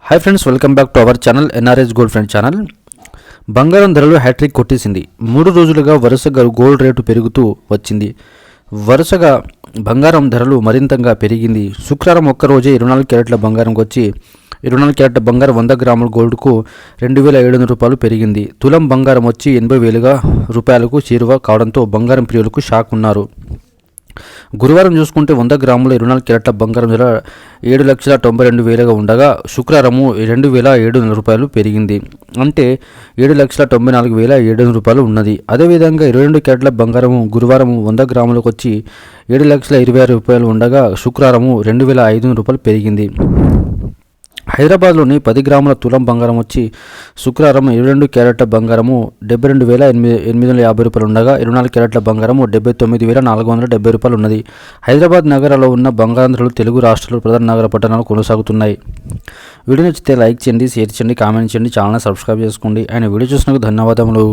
Hi friends, welcome back to our channel NRS gold friend channel. బంగారం ధరలు hat trick కొట్టేసింది. 3 రోజులుగా వరుసగా గోల్డ్ రేటు పెరుగుతూ వచ్చింది. వరుసగా బంగారం ధరలు మరింతగా పెరిగింది. శుక్రవారం ఒక్కరోజే 24 క్యారెట్ల బంగారంకి వచ్చి 24 క్యారెట్ల బంగారం 100 గ్రాముల గోల్డ్కు 2700 రూపాయలు పెరిగింది. తులం బంగారం వచ్చి 80,000 రూపాయలకు చేరువ కావడంతో బంగారం ప్రియులకు షాక్ ఉన్నారు. గురువారం చూసుకుంటే 100 గ్రాముల 24 క్యారెట్ల బంగారం ధర 7,92,000గా ఉండగా శుక్రవారము 2,700 రూపాయలు పెరిగింది. అంటే 7,94,700 రూపాయలు ఉన్నది. అదేవిధంగా 22 క్యారెట్ల బంగారము గురువారము 100 గ్రాములకు వచ్చి 7,26,000 రూపాయలు ఉండగా శుక్రవారము 2,500 రూపాయలు పెరిగింది. హైదరాబాద్లోని 10 గ్రాముల తులం బంగారం వచ్చి శుక్రవారం 22 క్యారెట్ల బంగారము 72,850 రూపాయలు ఉండగా 24 క్యారెట్ల బంగారము 79,470 రూపాయలు ఉన్నది. హైదరాబాద్ నగరంలో ఉన్న బంగారం ధరలు తెలుగు రాష్ట్రాలు ప్రధాన నగర పట్టణాలు కొనసాగుతున్నాయి. వీడియో నచ్చితే లైక్ చేయండి, షేర్ చేయండి, కామెంట్ చేయండి, ఛానల్ సబ్స్క్రైబ్ చేసుకోండి. ఆయన వీడియో చూసినందుకు ధన్యవాదములు.